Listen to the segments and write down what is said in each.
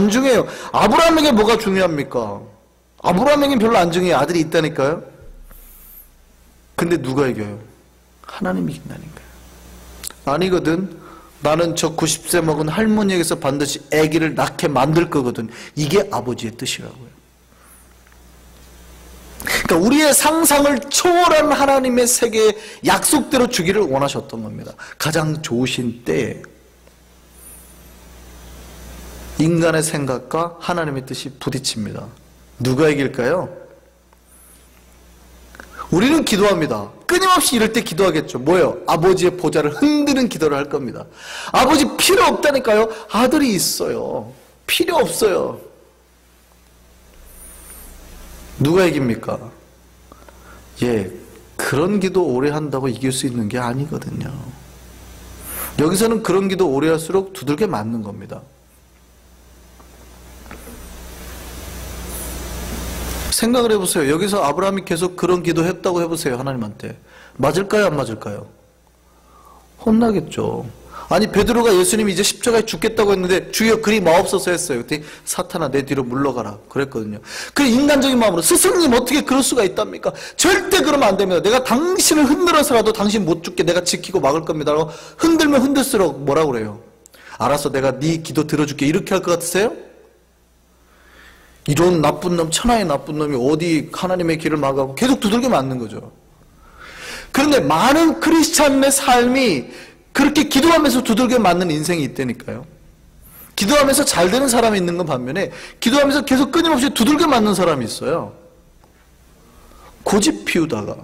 안 중요해요. 아브라함에게 뭐가 중요합니까? 아브라함에겐 별로 안 중요해요. 아들이 있다니까요. 근데 누가 이겨요? 하나님이 이긴다니까요. 아니거든. 나는 저 90세 먹은 할머니에게서 반드시 아기를 낳게 만들 거거든. 이게 아버지의 뜻이라고요. 그러니까 우리의 상상을 초월한 하나님의 세계의 약속대로 주기를 원하셨던 겁니다. 가장 좋으신 때에 인간의 생각과 하나님의 뜻이 부딪힙니다. 누가 이길까요? 우리는 기도합니다. 끊임없이 이럴 때 기도하겠죠. 뭐예요? 아버지의 보좌를 흔드는 기도를 할 겁니다. 아버지 필요 없다니까요. 아들이 있어요. 필요 없어요. 누가 이깁니까? 예, 그런 기도 오래 한다고 이길 수 있는 게 아니거든요. 여기서는 그런 기도 오래 할수록 두들겨 맞는 겁니다. 생각을 해보세요. 여기서 아브라함이 계속 그런 기도 했다고 해보세요. 하나님한테. 맞을까요? 안 맞을까요? 혼나겠죠. 아니 베드로가 예수님이 이제 십자가에 죽겠다고 했는데 주여 그리 마옵소서 했어요. 그때 사탄아 내 뒤로 물러가라 그랬거든요. 그 인간적인 마음으로 스승님 어떻게 그럴 수가 있답니까? 절대 그러면 안 됩니다. 내가 당신을 흔들어서라도 당신 못 죽게 내가 지키고 막을 겁니다. 흔들면 흔들수록 뭐라고 그래요? 알았어 내가 네 기도 들어줄게 이렇게 할 것 같으세요? 이런 나쁜 놈, 천하의 나쁜 놈이 어디 하나님의 길을 막아고 계속 두들겨 맞는 거죠. 그런데 많은 크리스찬의 삶이 그렇게 기도하면서 두들겨 맞는 인생이 있다니까요. 기도하면서 잘 되는 사람이 있는 건 반면에 기도하면서 계속 끊임없이 두들겨 맞는 사람이 있어요. 고집 피우다가.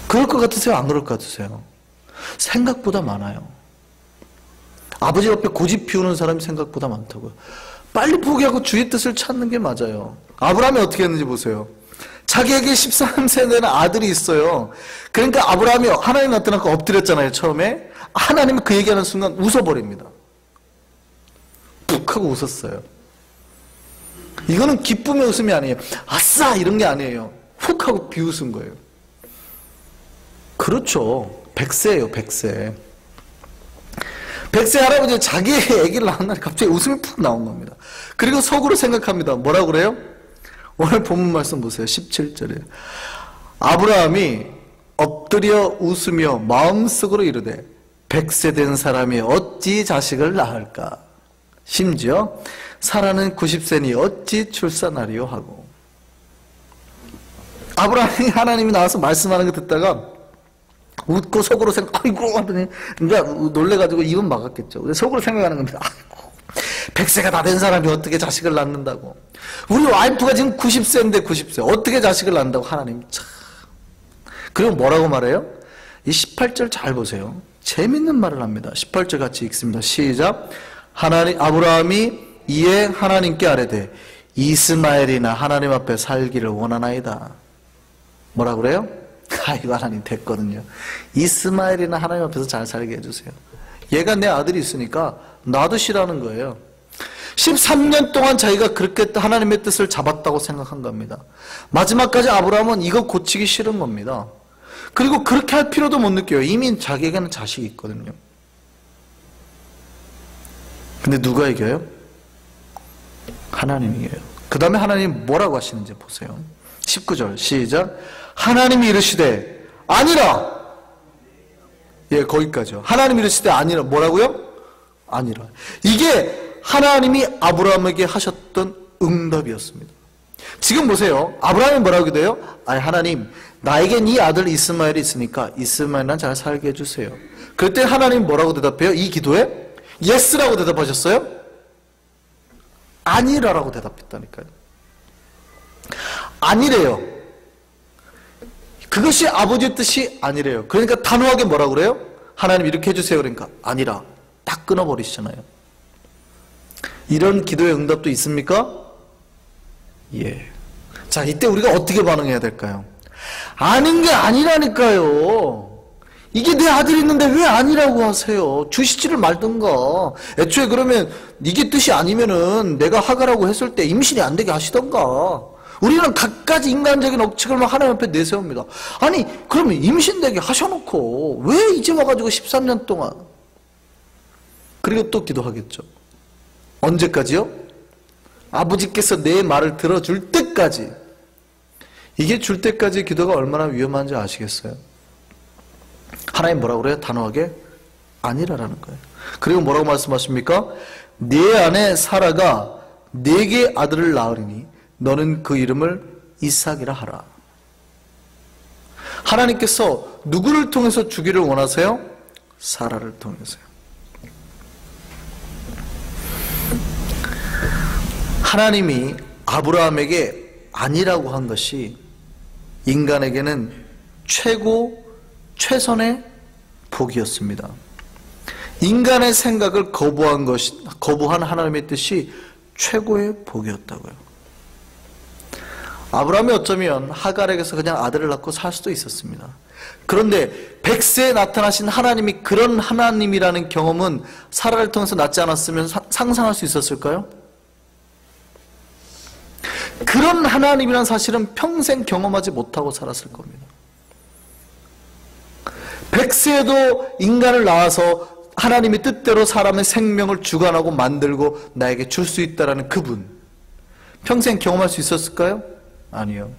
그럴 것 같으세요? 안 그럴 것 같으세요? 생각보다 많아요. 아버지 옆에 고집 피우는 사람이 생각보다 많다고요. 빨리 포기하고 주의 뜻을 찾는 게 맞아요. 아브라함이 어떻게 했는지 보세요. 자기에게 13세 되는 아들이 있어요. 그러니까 아브라함이 하나님 나타나고 엎드렸잖아요. 처음에. 하나님이 그 얘기하는 순간 웃어버립니다. 푹 하고 웃었어요. 이거는 기쁨의 웃음이 아니에요. 아싸 이런 게 아니에요. 훅 하고 비웃은 거예요. 그렇죠. 100세예요. 100세. 100세 할아버지 자기의 아기를 낳은 날 갑자기 웃음이 푹 나온 겁니다. 그리고 속으로 생각합니다. 뭐라고 그래요? 오늘 본문 말씀 보세요. 17절에 아브라함이 엎드려 웃으며 마음속으로 이르되 100세 된 사람이 어찌 자식을 낳을까? 심지어 사라는 90세니 어찌 출산하리요 하고. 아브라함이 하나님이 나와서 말씀하는 거 듣다가 웃고 속으로 아이고 하더니 그러니까 놀래가지고 입은 막았겠죠. 속으로 생각하는 겁니다. 아이고 100세가 다 된 사람이 어떻게 자식을 낳는다고. 우리 와이프가 지금 90세인데 90세 어떻게 자식을 낳는다고. 하나님 참. 그리고 뭐라고 말해요? 이 18절 잘 보세요. 재밌는 말을 합니다. 18절 같이 읽습니다. 시작. 아브라함이 이에 하나님께 아뢰되 이스마엘이나 하나님 앞에 살기를 원하나이다. 뭐라 그래요? 이거 하나님 됐거든요. 이스마엘이나 하나님 앞에서 잘 살게 해주세요. 얘가 내 아들이 있으니까 놔두시라는 거예요. 13년 동안 자기가 그렇게 하나님의 뜻을 잡았다고 생각한 겁니다. 마지막까지 아브라함은 이거 고치기 싫은 겁니다. 그리고 그렇게 할 필요도 못 느껴요. 이미 자기에게는 자식이 있거든요. 근데 누가 이겨요? 하나님이 이겨요. 그 다음에 하나님이 뭐라고 하시는지 보세요. 19절 시작. 하나님이 이르시되 아니라. 예, 거기까지요. 하나님이 이르시되 아니라. 뭐라고요? 아니라. 이게 하나님이 아브라함에게 하셨던 응답이었습니다. 지금 보세요. 아브라함이 뭐라고 기도해요? 아니 하나님 나에겐 이 아들 이스마엘이 있으니까 이스마엘만 잘 살게 해주세요. 그때 하나님 뭐라고 대답해요? 이 기도에? 예스라고 대답하셨어요? 아니라라고 대답했다니까요. 아니래요. 그것이 아버지의 뜻이 아니래요. 그러니까 단호하게 뭐라고 그래요? 하나님 이렇게 해주세요. 그러니까 아니라 딱 끊어버리시잖아요. 이런 기도의 응답도 있습니까? 예. 자, 이때 우리가 어떻게 반응해야 될까요? 아닌 게 아니라니까요. 이게 내 아들이 있는데 왜 아니라고 하세요? 주시지를 말든가. 애초에 그러면 이게 뜻이 아니면은 내가 하가라고 했을 때 임신이 안 되게 하시던가. 우리는 갖가지 인간적인 억측을 하나님 앞에 내세웁니다. 아니 그러면 임신되게 하셔놓고 왜 이제 와가지고 13년 동안. 그리고 또 기도하겠죠. 언제까지요? 아버지께서 내 말을 들어줄 때까지. 이게 줄 때까지 기도가 얼마나 위험한지 아시겠어요? 하나님 뭐라고 그래요? 단호하게 아니라라는 거예요. 그리고 뭐라고 말씀하십니까? 내 아내 사라가 네게 아들을 낳으리니 너는 그 이름을 이삭이라 하라. 하나님께서 누구를 통해서 주기를 원하세요? 사라를 통해서요. 하나님이 아브라함에게 아니라고 한 것이 인간에게는 최선의 복이었습니다. 인간의 생각을 거부한 하나님의 뜻이 최고의 복이었다고요. 아브라함이 어쩌면 하갈에게서 그냥 아들을 낳고 살 수도 있었습니다. 그런데 백세에 나타나신 하나님이 그런 하나님이라는 경험은 사라를 통해서 낳지 않았으면 상상할 수 있었을까요? 그런 하나님이란 사실은 평생 경험하지 못하고 살았을 겁니다. 백세에도 인간을 낳아서 하나님의 뜻대로 사람의 생명을 주관하고 만들고 나에게 줄 수 있다라는 그분, 평생 경험할 수 있었을까요? 아니요.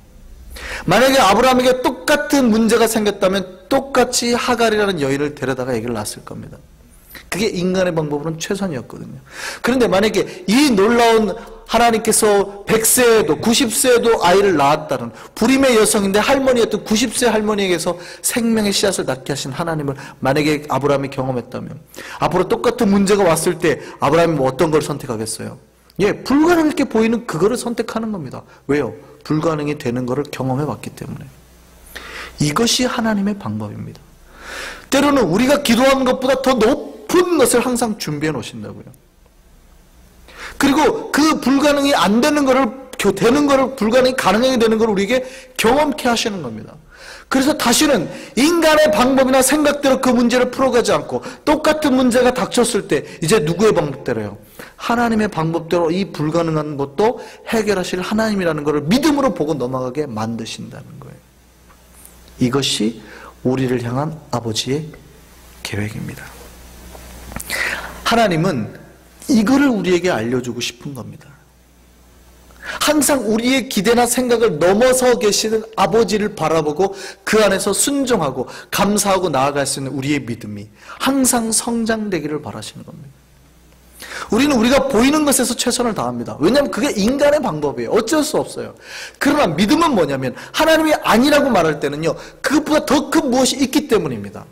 만약에 아브라함에게 똑같은 문제가 생겼다면 똑같이 하갈이라는 여인을 데려다가 아기를 낳았을 겁니다. 그게 인간의 방법으로는 최선이었거든요. 그런데 만약에 이 놀라운 하나님께서 100세에도 90세에도 아이를 낳았다는 불임의 여성인데 할머니였던 90세 할머니에게서 생명의 씨앗을 낳게 하신 하나님을 만약에 아브라함이 경험했다면 앞으로 똑같은 문제가 왔을 때 아브라함이 뭐 어떤 걸 선택하겠어요? 예, 불가능하게 보이는 그거를 선택하는 겁니다. 왜요? 불가능이 되는 것을 경험해 봤기 때문에. 이것이 하나님의 방법입니다. 때로는 우리가 기도하는 것보다 더 높은 것을 항상 준비해 놓으신다고요. 그리고 그 불가능이 안 되는 거를 되는 거를 불가능이 가능하게 되는 걸 우리에게 경험케 하시는 겁니다. 그래서 다시는 인간의 방법이나 생각대로 그 문제를 풀어가지 않고 똑같은 문제가 닥쳤을 때 이제 누구의 방법대로요? 하나님의 방법대로 이 불가능한 것도 해결하실 하나님이라는 것을 믿음으로 보고 넘어가게 만드신다는 거예요. 이것이 우리를 향한 아버지의 계획입니다. 하나님은 이거를 우리에게 알려주고 싶은 겁니다. 항상 우리의 기대나 생각을 넘어서 계시는 아버지를 바라보고 그 안에서 순종하고 감사하고 나아갈 수 있는 우리의 믿음이 항상 성장되기를 바라시는 겁니다. 우리는 우리가 보이는 것에서 최선을 다합니다. 왜냐하면 그게 인간의 방법이에요. 어쩔 수 없어요. 그러나 믿음은 뭐냐면 하나님이 아니라고 말할 때는요, 그것보다 더 큰 무엇이 있기 때문입니다.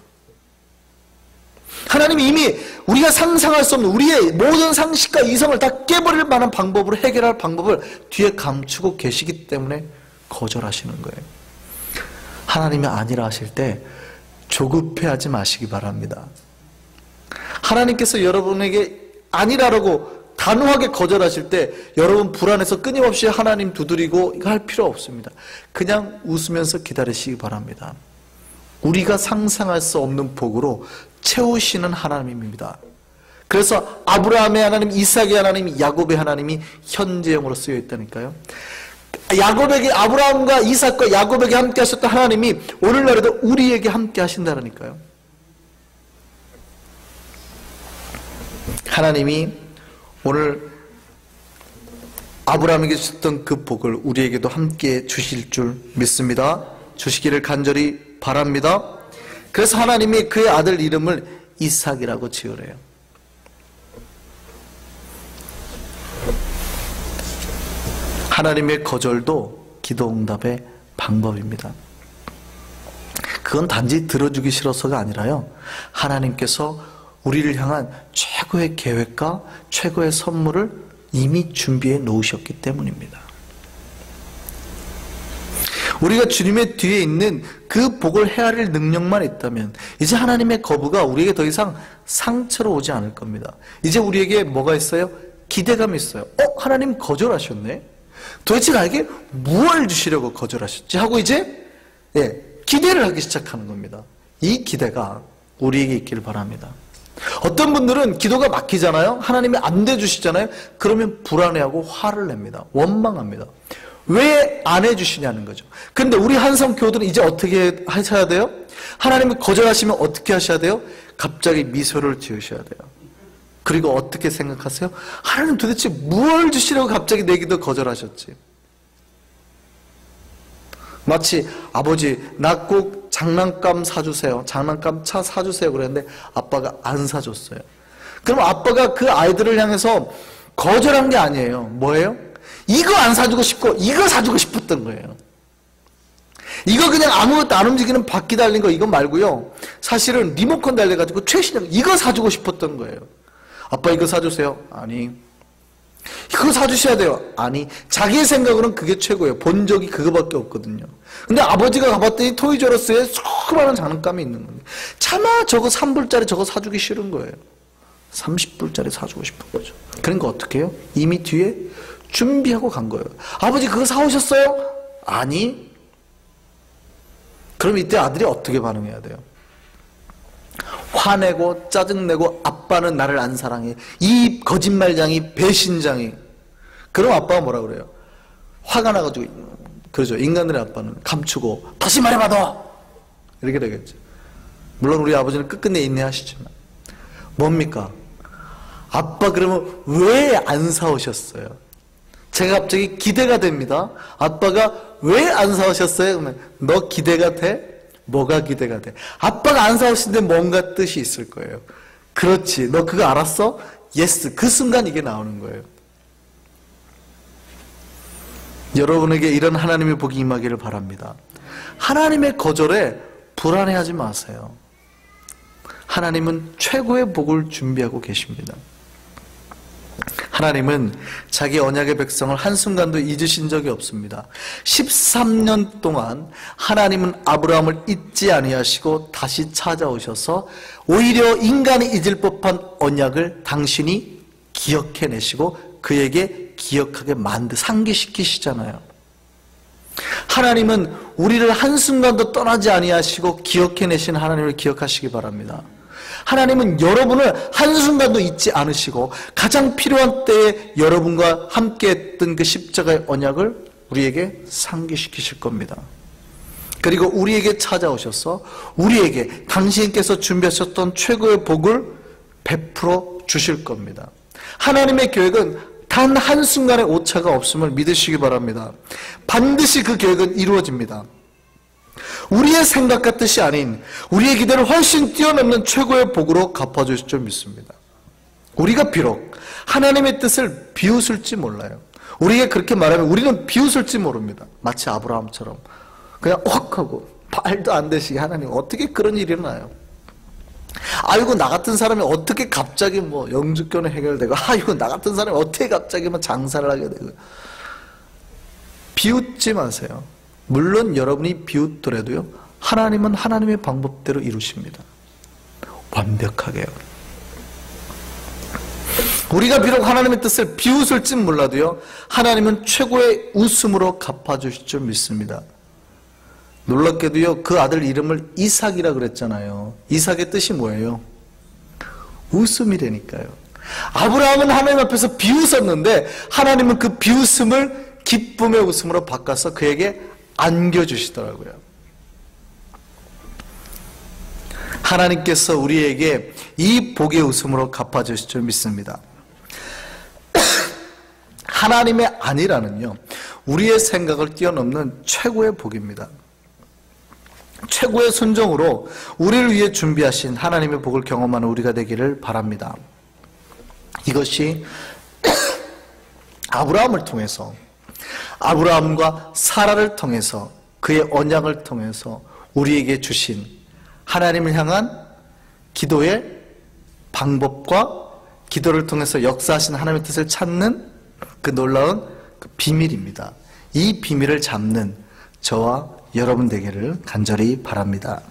하나님이 이미 우리가 상상할 수 없는 우리의 모든 상식과 이성을 다 깨버릴 만한 방법으로 해결할 방법을 뒤에 감추고 계시기 때문에 거절하시는 거예요. 하나님이 아니라 하실 때 조급해하지 마시기 바랍니다. 하나님께서 여러분에게 아니라라고 단호하게 거절하실 때 여러분 불안해서 끊임없이 하나님 두드리고 이거 할 필요 없습니다. 그냥 웃으면서 기다리시기 바랍니다. 우리가 상상할 수 없는 복으로 채우시는 하나님입니다. 그래서 아브라함의 하나님, 이삭의 하나님, 야곱의 하나님이 현재형으로 쓰여 있다니까요. 야곱에게, 아브라함과 이삭과 야곱에게 함께 하셨던 하나님이 오늘날에도 우리에게 함께 하신다니까요. 하나님이 오늘 아브라함에게 주셨던 그 복을 우리에게도 함께 주실 줄 믿습니다. 주시기를 간절히 바랍니다. 그래서 하나님이 그의 아들 이름을 이삭이라고 지으래요. 하나님의 거절도 기도 응답의 방법입니다. 그건 단지 들어주기 싫어서가 아니라요, 하나님께서 우리를 향한 최고의 계획과 최고의 선물을 이미 준비해 놓으셨기 때문입니다. 우리가 주님의 뒤에 있는 그 복을 헤아릴 능력만 있다면 이제 하나님의 거부가 우리에게 더 이상 상처로 오지 않을 겁니다. 이제 우리에게 뭐가 있어요? 기대감이 있어요. 하나님 거절하셨네? 도대체 나에게 무엇을 주시려고 거절하셨지? 하고 이제 기대를 하기 시작하는 겁니다. 이 기대가 우리에게 있기를 바랍니다. 어떤 분들은 기도가 막히잖아요. 하나님이 안 돼주시잖아요. 그러면 불안해하고 화를 냅니다. 원망합니다. 왜 안 해주시냐는 거죠. 그런데 우리 한성 교우들은 이제 어떻게 하셔야 돼요? 하나님이 거절하시면 어떻게 하셔야 돼요? 갑자기 미소를 지으셔야 돼요. 그리고 어떻게 생각하세요? 하나님 도대체 무엇을 주시려고 갑자기 내 기도 거절하셨지? 마치 아버지 나 꼭 장난감 사주세요, 장난감 차 사주세요 그랬는데 아빠가 안 사줬어요. 그럼 아빠가 그 아이들을 향해서 거절한 게 아니에요. 뭐예요? 이거 안 사주고 싶고 이거 사주고 싶었던 거예요. 이거 그냥 아무것도 안 움직이는 바퀴 달린 거 이거 말고요, 사실은 리모컨 달려가지고 최신형 이거 사주고 싶었던 거예요. 아빠 이거 사주세요. 아니. 이거 사주셔야 돼요. 아니. 자기의 생각으로는 그게 최고예요. 본 적이 그거밖에 없거든요. 근데 아버지가 가봤더니 토이저러스에 수많은 장난감이 있는 건데 차마 저거 3불짜리 저거 사주기 싫은 거예요. 30불짜리 사주고 싶은 거죠. 그러니까 어떻게 해요? 이미 뒤에 준비하고 간 거예요. 아버지 그거 사오셨어요? 아니. 그럼 이때 아들이 어떻게 반응해야 돼요? 화내고 짜증내고 아빠는 나를 안 사랑해, 이 거짓말장이 배신장이. 그럼 아빠가 뭐라 그래요? 화가 나가지고, 그러죠. 인간들의 아빠는 감추고 다시 말해봐 너! 이렇게 되겠죠. 물론 우리 아버지는 끝끝내 인내하시지만 뭡니까? 아빠 그러면 왜 안 사오셨어요? 제가 갑자기 기대가 됩니다. 아빠가 왜 안 사오셨어요? 그러면 너 기대가 돼? 뭐가 기대가 돼? 아빠가 안 사오신데 뭔가 뜻이 있을 거예요. 그렇지, 너 그거 알았어? 예스. 그 순간 이게 나오는 거예요. 여러분에게 이런 하나님의 복이 임하기를 바랍니다. 하나님의 거절에 불안해하지 마세요. 하나님은 최고의 복을 준비하고 계십니다. 하나님은 자기 언약의 백성을 한순간도 잊으신 적이 없습니다. 13년 동안 하나님은 아브라함을 잊지 아니하시고 다시 찾아오셔서 오히려 인간이 잊을 법한 언약을 당신이 기억해내시고 그에게 기억하게 상기시키시잖아요. 하나님은 우리를 한순간도 떠나지 아니하시고 기억해내신 하나님을 기억하시기 바랍니다. 하나님은 여러분을 한순간도 잊지 않으시고 가장 필요한 때에 여러분과 함께 했던 그 십자가의 언약을 우리에게 상기시키실 겁니다. 그리고 우리에게 찾아오셔서 우리에게 당신께서 준비하셨던 최고의 복을 베풀어 주실 겁니다. 하나님의 계획은 단 한순간의 오차가 없음을 믿으시기 바랍니다. 반드시 그 계획은 이루어집니다. 우리의 생각과 뜻이 아닌 우리의 기대를 훨씬 뛰어넘는 최고의 복으로 갚아주실 줄 믿습니다. 우리가 비록 하나님의 뜻을 비웃을지 몰라요. 우리가 그렇게 말하면 우리는 비웃을지 모릅니다. 마치 아브라함처럼 그냥 억 하고 말도 안 되시게 하나님 어떻게 그런 일이 일어나요? 아이고 나 같은 사람이 어떻게 갑자기 뭐 영주권이 해결되고, 아이고 나 같은 사람이 어떻게 갑자기 뭐 장사를 하게 되고. 비웃지 마세요. 물론 여러분이 비웃더라도요, 하나님은 하나님의 방법대로 이루십니다. 완벽하게요. 우리가 비록 하나님의 뜻을 비웃을지 몰라도요, 하나님은 최고의 웃음으로 갚아주실 줄 믿습니다. 놀랍게도요, 그 아들 이름을 이삭이라 그랬잖아요. 이삭의 뜻이 뭐예요? 웃음이라니까요. 아브라함은 하나님 앞에서 비웃었는데 하나님은 그 비웃음을 기쁨의 웃음으로 바꿔서 그에게 안겨주시더라고요. 하나님께서 우리에게 이 복의 웃음으로 갚아주실 줄 믿습니다. 하나님의 안이라는요, 우리의 생각을 뛰어넘는 최고의 복입니다. 최고의 순종으로 우리를 위해 준비하신 하나님의 복을 경험하는 우리가 되기를 바랍니다. 이것이 아브라함을 통해서, 아브라함과 사라를 통해서, 그의 언약을 통해서 우리에게 주신 하나님을 향한 기도의 방법과 기도를 통해서 역사하신 하나님의 뜻을 찾는 그 놀라운 그 비밀입니다. 이 비밀을 잡는 저와 여러분 되기를 간절히 바랍니다.